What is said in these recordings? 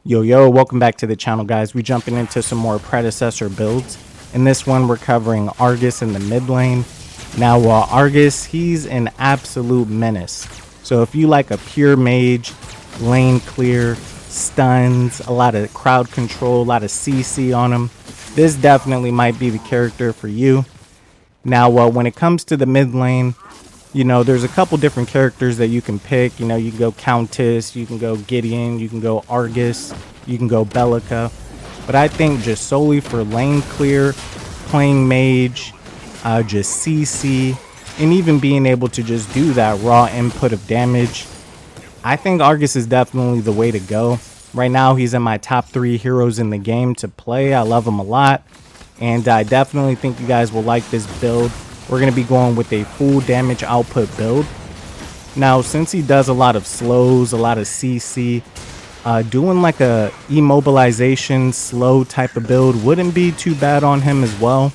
Yo, welcome back to the channel, guys. We jumping into some more predecessor builds. In this one, we're covering Argus in the mid lane. Now, Argus, he's an absolute menace. So if you like a pure mage, lane clear, stuns, a lot of crowd control, a lot of CC on him, this definitely might be the character for you. Now, when it comes to the mid lane, there's a couple different characters that you can pick. You can go Countess, you can go Gideon, you can go Argus, you can go Bellica. But I think just solely for lane clear, playing mage, just CC, and even being able to just do that raw input of damage, I think Argus is definitely the way to go. Right now, he's in my top 3 heroes in the game to play. I love him a lot, and I definitely think you guys will like this build. We're going to be going with a full damage output build. Now, since he does a lot of slows, a lot of CC, doing like a immobilization slow type of build wouldn't be too bad on him as well.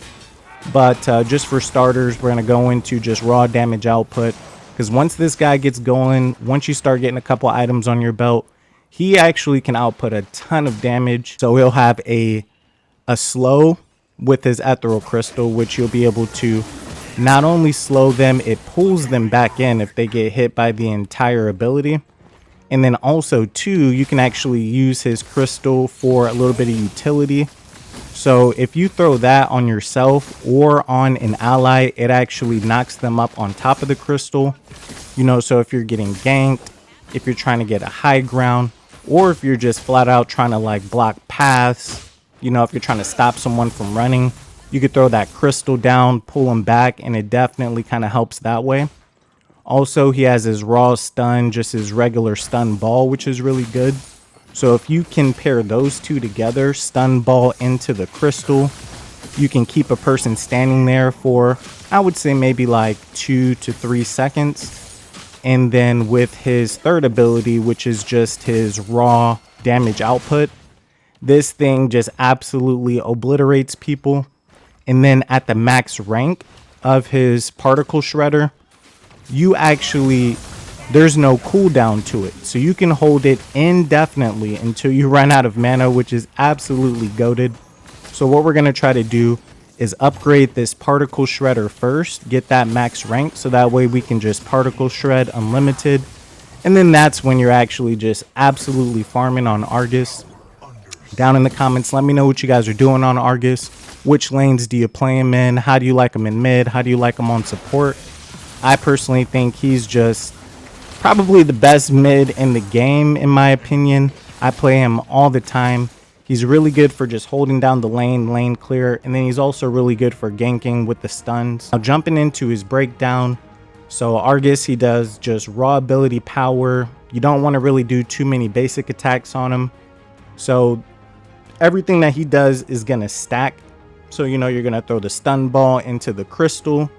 But just for starters, we're going to go into just raw damage output. Because once this guy gets going, once you start getting a couple items on your belt, he actually can output a ton of damage. So he'll have a slow with his ethereal crystal, which you'll be able to not only slow them, it pulls them back in if they get hit by the entire ability. And then also too, you can actually use his crystal for a little bit of utility. So if you throw that on yourself or on an ally, it actually knocks them up on top of the crystal. So if you're getting ganked, if you're trying to get a high ground, or if you're just flat out trying to like block paths, if you're trying to stop someone from running, you could throw that crystal down, pull him back, and it definitely kind of helps that way. Also, he has his raw stun, just his regular stun ball, which is really good. So if you can pair those two together, stun ball into the crystal, you can keep a person standing there for, I would say maybe like 2 to 3 seconds. And then with his third ability, which is just his raw damage output, this thing just absolutely obliterates people. And then at the max rank of his particle shredder, there's no cooldown to it. So you can hold it indefinitely until you run out of mana, which is absolutely goated. So what we're going to try to do is upgrade this particle shredder first, get that max rank, so that way we can just particle shred unlimited. And then that's when you're actually just absolutely farming on Argus. Down in the comments, let me know what you guys are doing on Argus. Which lanes do you play him in? How do you like him in mid? How do you like him on support? I personally think he's just probably the best mid in the game, in my opinion. I play him all the time. He's really good for just holding down the lane clear, and then he's also really good for ganking with the stuns. Now, jumping into his breakdown. So Argus, he does just raw ability power. You don't want to really do too many basic attacks on him. So everything that he does is going to stack. So, you're going to throw the stun ball into the crystal.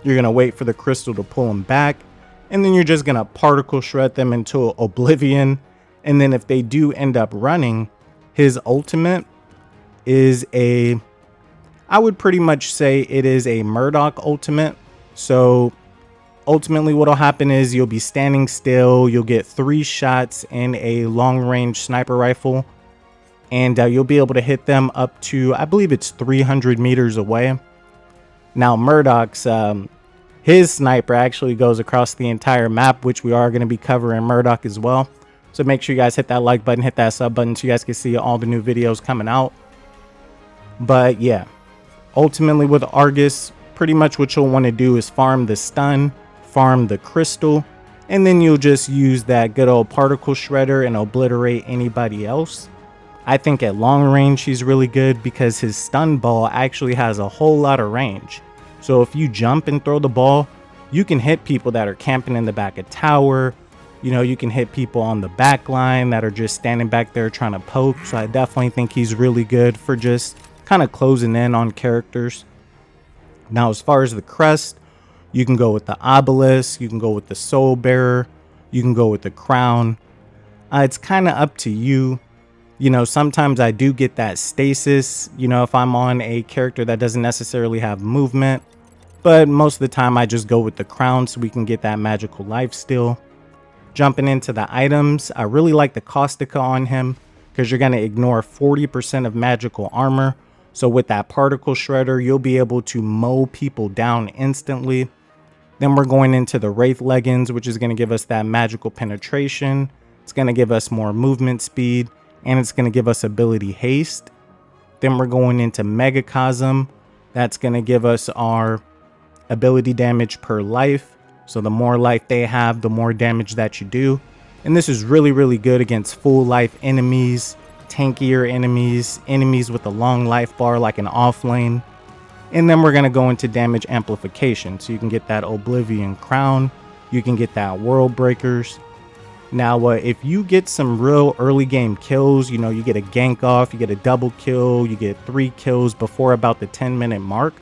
You're going to wait for the crystal to pull him back. And then you're just going to particle shred them into oblivion. And then if they do end up running, his ultimate is I would pretty much say it is a Murdoch ultimate. So ultimately what'll happen is you'll be standing still. You'll get 3 shots in a long range sniper rifle. And you'll be able to hit them up to, I believe it's 300 meters away. Now, Murdoch's, his sniper actually goes across the entire map, which we are going to be covering Murdoch as well. So make sure you guys hit that like button, hit that sub button so you guys can see all the new videos coming out. But yeah, ultimately with Argus, pretty much what you'll want to do is farm the stun, farm the crystal, and then you'll just use that good old particle shredder and obliterate anybody else. I think at long range he's really good because his stun ball actually has a whole lot of range. So if you jump and throw the ball, you can hit people that are camping in the back of tower. You can hit people on the back line that are just standing back there trying to poke. So I definitely think he's really good for just kind of closing in on characters. Now, as far as the crest, you can go with the obelisk, you can go with the soul bearer, you can go with the crown. It's kind of up to you. Sometimes I do get that stasis, if I'm on a character that doesn't necessarily have movement. But most of the time I just go with the crown so we can get that magical life steal. Jumping into the items, I really like the Caustica on him. because you're going to ignore 40% of magical armor. So with that particle shredder, you'll be able to mow people down instantly. Then we're going into the Wraith Leggings, which is going to give us that magical penetration. It's going to give us more movement speed, and it's going to give us ability haste. Then we're going into Megacosm. That's going to give us our ability damage per life. So the more life they have, the more damage that you do. And this is really, really good against full life enemies, tankier enemies, enemies with a long life bar like an off lane. And then we're going to go into damage amplification. So you can get that Oblivion Crown. You can get that World Breakers. Now, if you get some real early game kills, you know, you get a gank off, you get a double kill, you get 3 kills before about the 10-minute mark,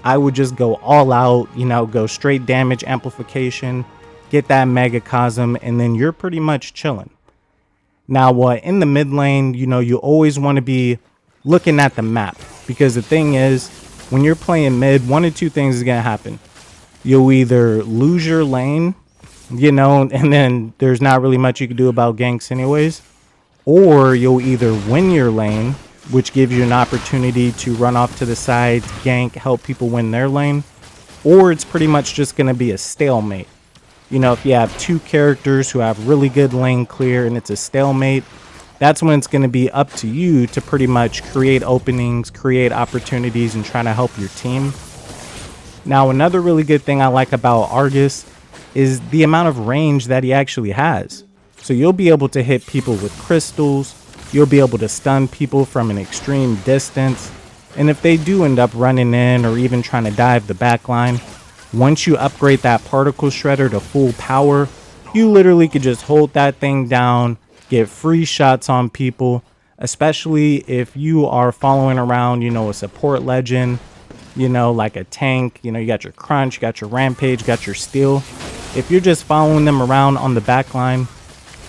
I would just go all out, you know, go straight damage amplification, get that Megacosm, and then you're pretty much chilling. Now, in the mid lane, you know, you always want to be looking at the map, because the thing is, when you're playing mid, one of two things is going to happen. You'll either lose your lane, you know, and then there's not really much you can do about ganks anyways, or you'll either win your lane, which gives you an opportunity to run off to the sides, gank, help people win their lane, or it's pretty much just going to be a stalemate. You know, if you have two characters who have really good lane clear and it's a stalemate, that's when it's going to be up to you to pretty much create openings, create opportunities, and try to help your team. Now, another really good thing I like about Argus is the amount of range that he actually has. So you'll be able to hit people with crystals, you'll be able to stun people from an extreme distance, and if they do end up running in or even trying to dive the backline, once you upgrade that particle shredder to full power, you literally could just hold that thing down, get free shots on people, especially if you are following around, you know, a support legend, you know, like a tank, you know, you got your crunch, you got your rampage, got your steel. If you're just following them around on the back line,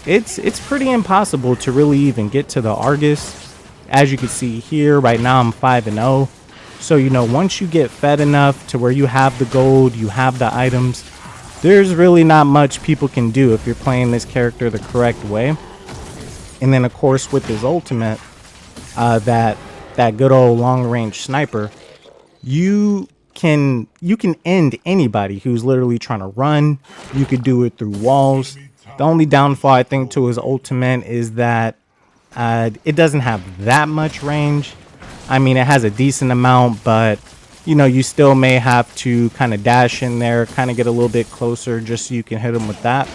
it's pretty impossible to really even get to the Argus. As you can see here, right now I'm 5-0. So, you know, once you get fed enough to where you have the gold, you have the items, there's really not much people can do if you're playing this character the correct way. And then, of course, with his ultimate, that good old long-range sniper, you can end anybody who's literally trying to run. You could do it through walls. The only downfall, I think, to his ultimate is that it doesn't have that much range. I mean, it has a decent amount, but, you know, you still may have to kind of dash in there, kind of get a little bit closer just so you can hit him with that.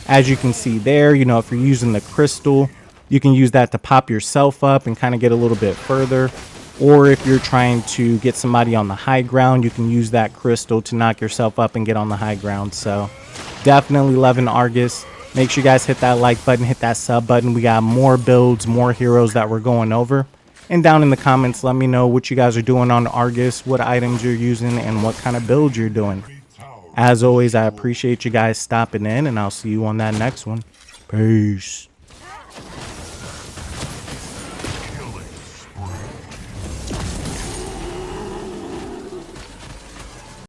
As you can see there, you know, if you're using the crystal, you can use that to pop yourself up and kind of get a little bit further. Or if you're trying to get somebody on the high ground, you can use that crystal to knock yourself up and get on the high ground. So definitely loving Argus. Make sure you guys hit that like button, hit that sub button. We got more builds, more heroes that we're going over. And down in the comments, let me know what you guys are doing on Argus, what items you're using, and what kind of builds you're doing. As always, I appreciate you guys stopping in, and I'll see you on that next one. Peace.